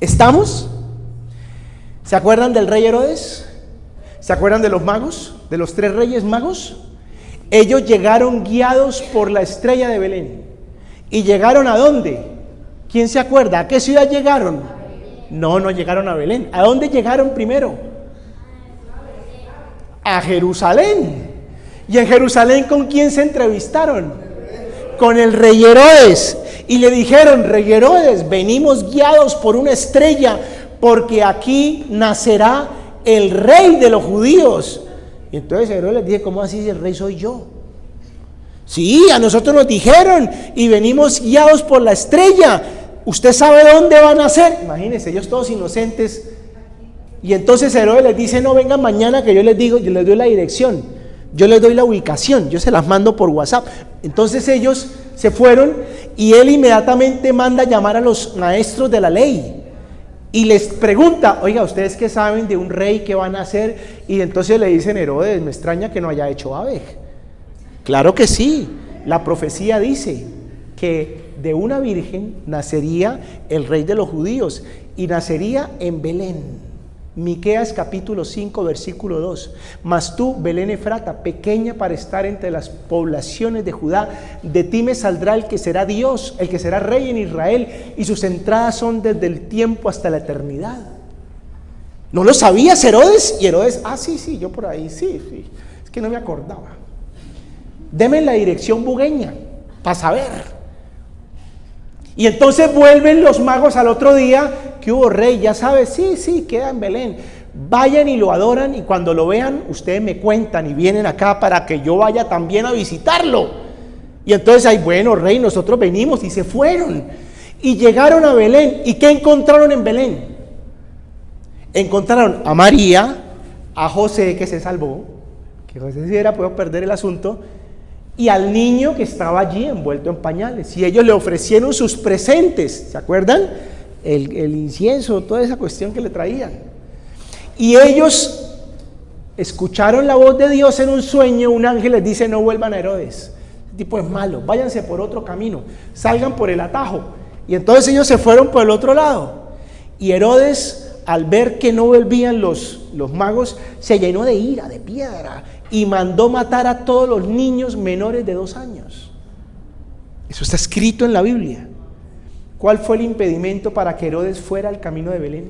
Speaker 1: ¿Estamos? ¿Se acuerdan del rey Herodes? ¿Se acuerdan de los magos? ¿De los 3 reyes magos? Ellos llegaron guiados por la estrella de Belén. ¿Y llegaron a dónde? ¿Quién se acuerda? ¿A qué ciudad llegaron? No llegaron a Belén. ¿A dónde llegaron primero? A Jerusalén. ¿Y en Jerusalén con quién se entrevistaron? Con el rey Herodes. Y le dijeron: rey Herodes, venimos guiados por una estrella, porque aquí nacerá el rey de los judíos. Y entonces Herodes les dice: ¿cómo así si el rey soy yo? Sí, a nosotros nos dijeron y venimos guiados por la estrella. ¿Usted sabe dónde van a nacer? Imagínense, ellos todos inocentes. Y entonces Herodes les dice: no, vengan mañana que yo les digo, yo les doy la dirección, yo les doy la ubicación, yo se las mando por WhatsApp. Entonces ellos se fueron y él inmediatamente manda llamar a los maestros de la ley y les pregunta: oiga, ¿ustedes qué saben de un rey que va a nacer? Y entonces le dicen: Herodes, me extraña que no haya hecho ave. Claro que sí, la profecía dice que de una virgen nacería el rey de los judíos y nacería en Belén. Miqueas capítulo 5 versículo 2. Mas tú, Belén Efrata, pequeña para estar entre las poblaciones de Judá, de ti me saldrá el que será Dios, el que será rey en Israel, y sus entradas son desde el tiempo hasta la eternidad. ¿No lo sabías, Herodes? Y Herodes: sí, yo por ahí, sí, es que no me acordaba. Deme la dirección bugueña para saber. Y entonces vuelven los magos al otro día: ¿qué hubo, rey? Ya sabes, sí, queda en Belén. Vayan y lo adoran, y cuando lo vean, ustedes me cuentan y vienen acá para que yo vaya también a visitarlo. Y entonces: ay, bueno, rey, nosotros venimos. Y se fueron y llegaron a Belén. ¿Y qué encontraron en Belén? Encontraron a María, a José, que se salvó, que José si hubiera podido perder el asunto, y al niño que estaba allí envuelto en pañales. Y ellos le ofrecieron sus presentes, ¿se acuerdan? El incienso, toda esa cuestión que le traían. Y ellos escucharon la voz de Dios en un sueño. Un ángel les dice: no vuelvan a Herodes, este tipo es malo, váyanse por otro camino, salgan por el atajo. Y entonces ellos se fueron por el otro lado. Y Herodes, al ver que no volvían los magos, se llenó de ira, de piedra, y mandó matar a todos los niños menores de 2 años. Eso está escrito en la Biblia. ¿Cuál fue el impedimento para que Herodes fuera al camino de Belén?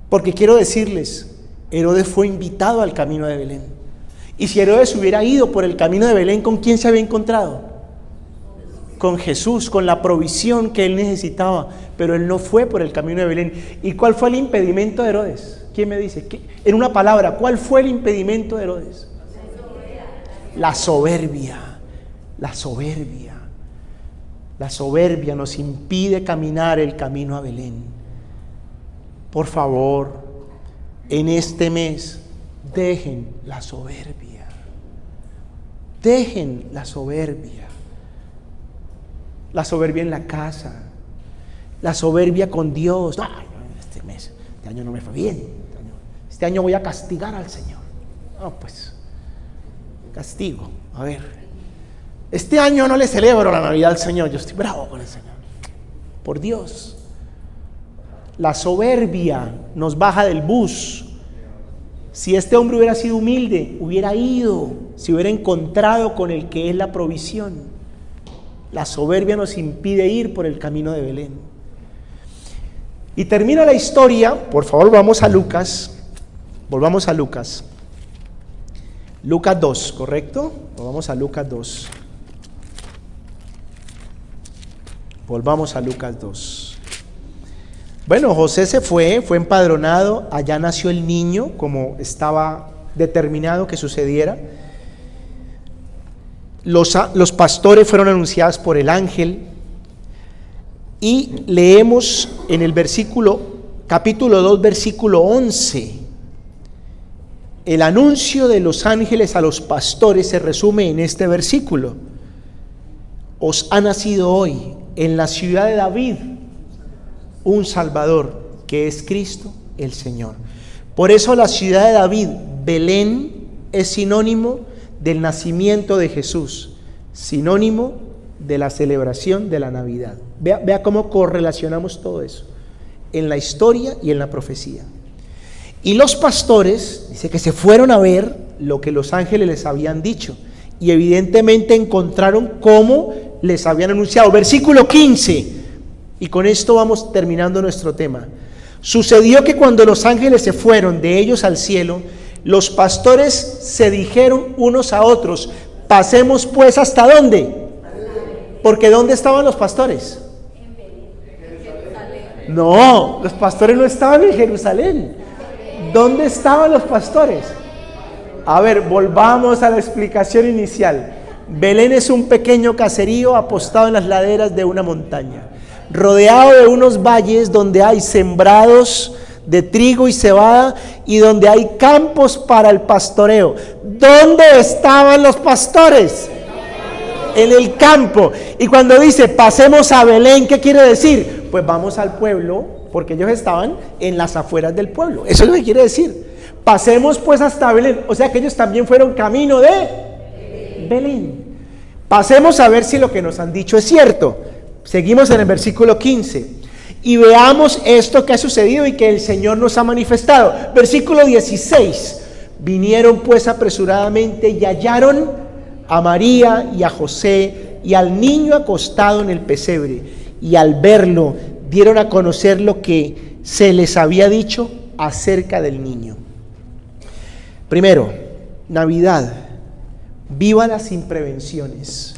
Speaker 1: Porque quiero decirles, Herodes fue invitado al camino de Belén. Y si Herodes hubiera ido por el camino de Belén, ¿con quién se había encontrado? Con Jesús, con la provisión que él necesitaba. Pero él no fue por el camino de Belén. ¿Y cuál fue el impedimento de Herodes? ¿Quién me dice? En una palabra, ¿cuál fue el impedimento de Herodes? La soberbia. La soberbia. La soberbia nos impide caminar el camino a Belén. Por favor, en este mes, dejen la soberbia. Dejen la soberbia. La soberbia en la casa. La soberbia con Dios. No, este año no me fue bien. Este año voy a castigar al Señor. No, pues, castigo. A ver, este año no le celebro la Navidad al Señor. Yo estoy bravo con el Señor. Por Dios. La soberbia nos baja del bus. Si este hombre hubiera sido humilde, hubiera ido, se hubiera encontrado con el que es la provisión. La soberbia nos impide ir por el camino de Belén. Y termina la historia. Por favor, vamos a Lucas. Volvamos a Lucas. Lucas 2, ¿correcto? Volvamos a Lucas 2. Volvamos a Lucas 2. Bueno, José se fue empadronado, allá nació el niño, como estaba determinado que sucediera. Los pastores fueron anunciados por el ángel, y leemos en el capítulo 2, versículo 11. El anuncio de los ángeles a los pastores se resume en este versículo. Os ha nacido hoy en la ciudad de David un Salvador, que es Cristo el Señor. Por eso la ciudad de David, Belén, es sinónimo del nacimiento de Jesús, sinónimo de la celebración de la Navidad. Vea cómo correlacionamos todo eso en la historia y en la profecía. Y los pastores, dice que se fueron a ver lo que los ángeles les habían dicho, y evidentemente encontraron cómo les habían anunciado. Versículo 15, y con esto vamos terminando nuestro tema. Sucedió que cuando los ángeles se fueron de ellos al cielo, los pastores se dijeron unos a otros: pasemos pues ¿hasta dónde? Porque ¿dónde estaban los pastores? No, los pastores no estaban en Jerusalén. ¿Dónde estaban los pastores? A ver, volvamos a la explicación inicial. Belén es un pequeño caserío apostado en las laderas de una montaña, rodeado de unos valles donde hay sembrados de trigo y cebada y donde hay campos para el pastoreo. ¿Dónde estaban los pastores? En el campo. Y cuando dice pasemos a Belén, ¿qué quiere decir? Pues vamos al pueblo, porque ellos estaban en las afueras del pueblo. Eso es lo que quiere decir. Pasemos pues hasta Belén. O sea que ellos también fueron camino de Belén. Pasemos a ver si lo que nos han dicho es cierto. Seguimos en el versículo 15. Y veamos esto que ha sucedido y que el Señor nos ha manifestado. Versículo 16. Vinieron pues apresuradamente y hallaron a María y a José y al niño acostado en el pesebre. Y al verlo, dieron a conocer lo que se les había dicho acerca del niño. Primero, Navidad. Vívala sin prevenciones.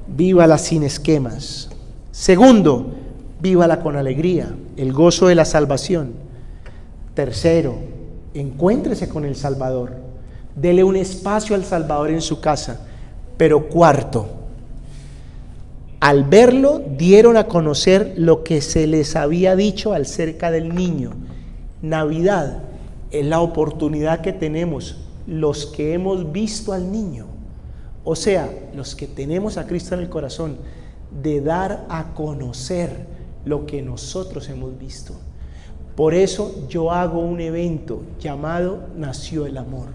Speaker 1: Vívala sin esquemas. Segundo, vívala con alegría, el gozo de la salvación. Tercero, encuéntrese con el Salvador. Dele un espacio al Salvador en su casa. Pero cuarto, al verlo, dieron a conocer lo que se les había dicho acerca del niño. Navidad es la oportunidad que tenemos los que hemos visto al niño, o sea, los que tenemos a Cristo en el corazón, de dar a conocer lo que nosotros hemos visto. Por eso yo hago un evento llamado Nació el Amor.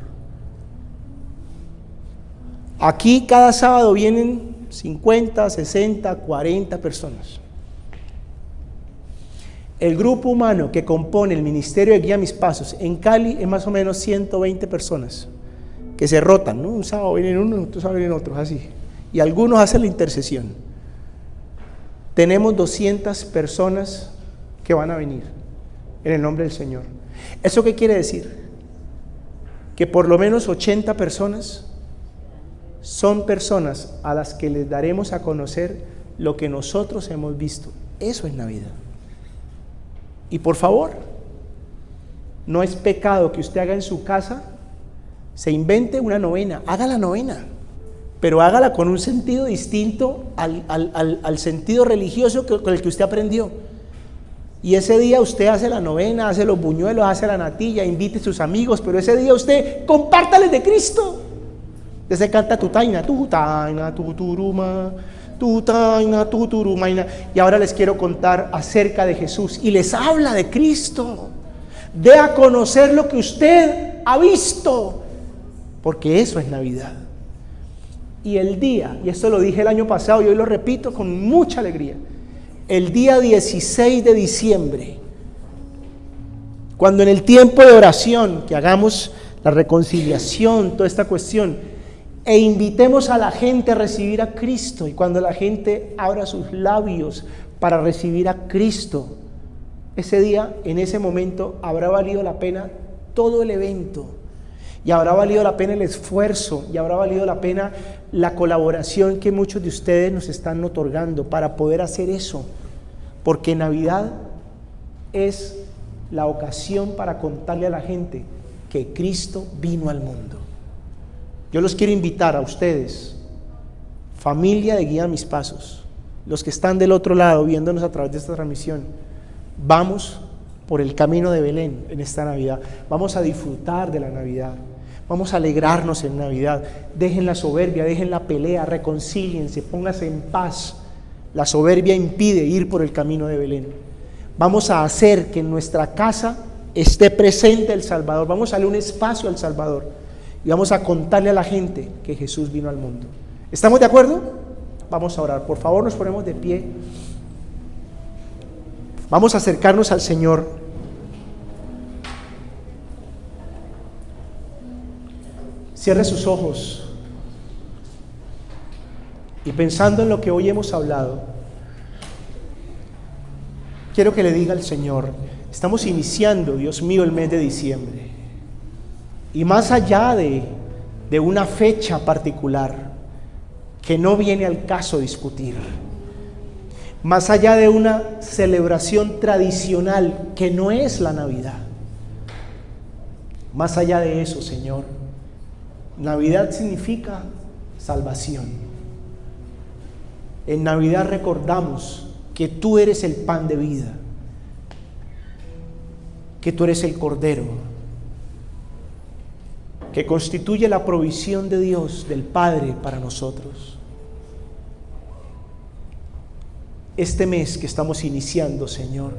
Speaker 1: Aquí cada sábado vienen 50, 60, 40 personas. El grupo humano que compone el ministerio de Guía Mis Pasos en Cali es más o menos 120 personas que se rotan, ¿no? Un sábado vienen unos, otro sábado vienen otros, así. Y algunos hacen la intercesión. Tenemos 200 personas que van a venir en el nombre del Señor. ¿Eso qué quiere decir? Que por lo menos 80 personas son personas a las que les daremos a conocer lo que nosotros hemos visto. Eso es Navidad. Y por favor, no es pecado que usted haga en su casa, se invente una novena, haga la novena, pero hágala con un sentido distinto al sentido religioso con el que usted aprendió. Y ese día usted hace la novena, hace los buñuelos, hace la natilla, invite a sus amigos, pero ese día usted compártales de Cristo. Usted se canta tutaina, tuturuma, tutaina, tuturumaina. Y ahora les quiero contar acerca de Jesús y les habla de Cristo. Dé a conocer lo que usted ha visto, porque eso es Navidad. Y el día, y esto lo dije el año pasado y hoy lo repito con mucha alegría, el día 16 de diciembre, cuando en el tiempo de oración, que hagamos la reconciliación, toda esta cuestión, e invitemos a la gente a recibir a Cristo, y cuando la gente abra sus labios para recibir a Cristo, ese día, en ese momento, habrá valido la pena todo el evento, y habrá valido la pena el esfuerzo, y habrá valido la pena la colaboración que muchos de ustedes nos están otorgando para poder hacer eso, porque Navidad es la ocasión para contarle a la gente que Cristo vino al mundo. Yo los quiero invitar a ustedes, familia de Guía Mis Pasos, los que están del otro lado viéndonos a través de esta transmisión, vamos por el camino de Belén en esta Navidad. Vamos a disfrutar de la Navidad. Vamos a alegrarnos en Navidad. Dejen la soberbia, dejen la pelea, reconcíliense, pónganse en paz. La soberbia impide ir por el camino de Belén. Vamos a hacer que en nuestra casa esté presente el Salvador. Vamos a darle un espacio al Salvador y vamos a contarle a la gente que Jesús vino al mundo. ¿Estamos de acuerdo? Vamos a orar. Por favor, nos ponemos de pie. Vamos a acercarnos al Señor. Cierre sus ojos y pensando en lo que hoy hemos hablado, quiero que le diga al Señor, estamos iniciando, Dios mío, el mes de diciembre, y más allá de una fecha particular que no viene al caso discutir, más allá de una celebración tradicional que no es la Navidad, más allá de eso, Señor, Navidad significa salvación. En Navidad recordamos que tú eres el pan de vida, que tú eres el Cordero, que constituye la provisión de Dios, del Padre para nosotros. Este mes que estamos iniciando, Señor,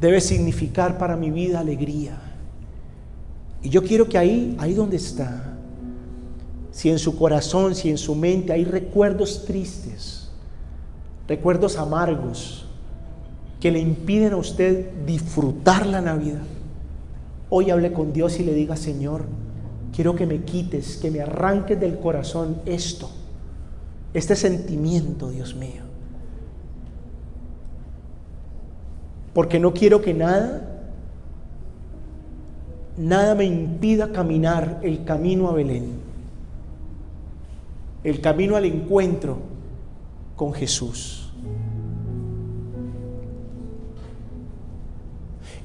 Speaker 1: debe significar para mi vida alegría. Y yo quiero que ahí donde está, si en su corazón, si en su mente hay recuerdos tristes, recuerdos amargos, que le impiden a usted disfrutar la Navidad, hoy hable con Dios y le diga, Señor, quiero que me quites, que me arranques del corazón este sentimiento, Dios mío. Porque no quiero que nada me impida caminar el camino a Belén, el camino al encuentro con Jesús.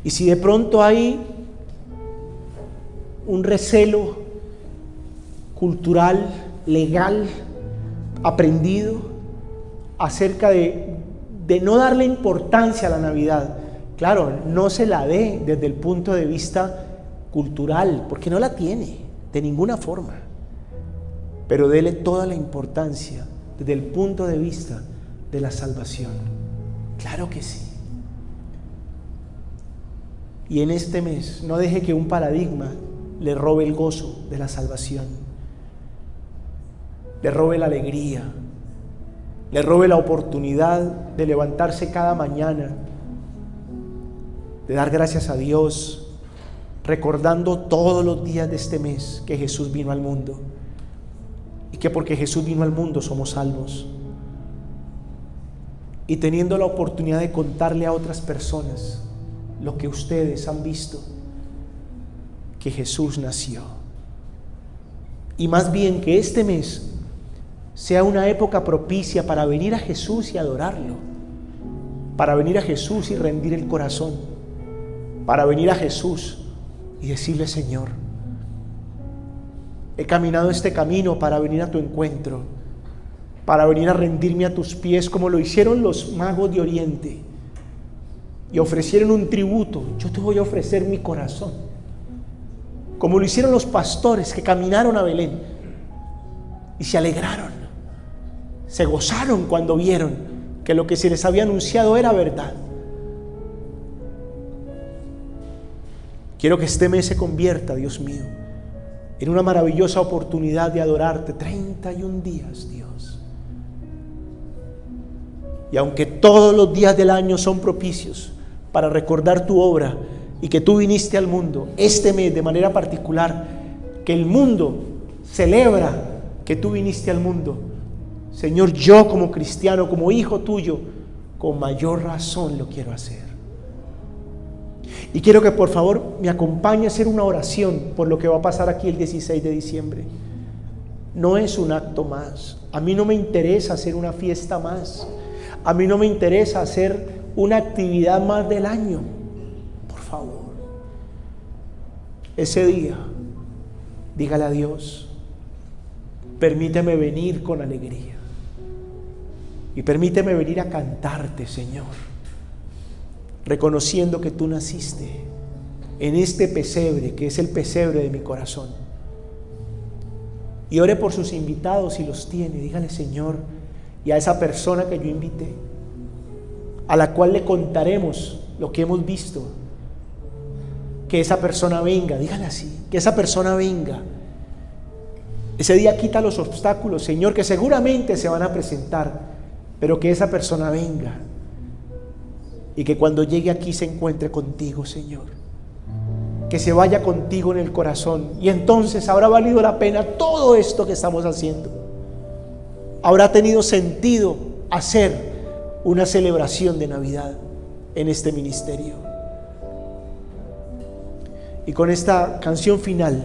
Speaker 1: Y si de pronto hay un recelo cultural, legal, aprendido acerca de no darle importancia a la Navidad, claro, no se la dé desde el punto de vista cultural, porque no la tiene de ninguna forma, pero dele toda la importancia desde el punto de vista de la salvación. Claro que sí. Y en este mes no deje que un paradigma le robe el gozo de la salvación, le robe la alegría, le robe la oportunidad de levantarse cada mañana, de dar gracias a Dios, recordando todos los días de este mes que Jesús vino al mundo y que porque Jesús vino al mundo somos salvos, y teniendo la oportunidad de contarle a otras personas lo que ustedes han visto, que Jesús nació. Y más bien que este mes sea una época propicia para venir a Jesús y adorarlo, para venir a Jesús y rendir el corazón, para venir a Jesús y decirle, Señor, he caminado este camino para venir a tu encuentro, para venir a rendirme a tus pies, como lo hicieron los magos de Oriente y ofrecieron un tributo. Yo te voy a ofrecer mi corazón, como lo hicieron los pastores que caminaron a Belén y se alegraron, se gozaron cuando vieron que lo que se les había anunciado era verdad. Quiero que este mes se convierta, Dios mío, en una maravillosa oportunidad de adorarte 31 días, Dios. Y aunque todos los días del año son propicios para recordar tu obra y que tú viniste al mundo, este mes de manera particular, que el mundo celebra que tú viniste al mundo, Señor, yo como cristiano, como hijo tuyo, con mayor razón lo quiero hacer. Y quiero que por favor me acompañe a hacer una oración por lo que va a pasar aquí el 16 de diciembre. No es un acto más. A mí no me interesa hacer una fiesta más. A mí no me interesa hacer una actividad más del año. Por favor, ese día, dígale a Dios, permíteme venir con alegría. Y permíteme venir a cantarte, Señor. reconociendo que tú naciste en este pesebre, que es el pesebre de mi corazón. Y ore por sus invitados si los tiene. Dígale: Señor, y a esa persona que yo invité, a la cual le contaremos lo que hemos visto, que esa persona venga. Dígale así: que esa persona venga. Ese día quita los obstáculos, Señor, que seguramente se van a presentar, pero que esa persona venga y que cuando llegue aquí se encuentre contigo, Señor, que se vaya contigo en el corazón, y entonces habrá valido la pena todo esto que estamos haciendo. Habrá tenido sentido hacer una celebración de Navidad en este ministerio. Y con esta canción final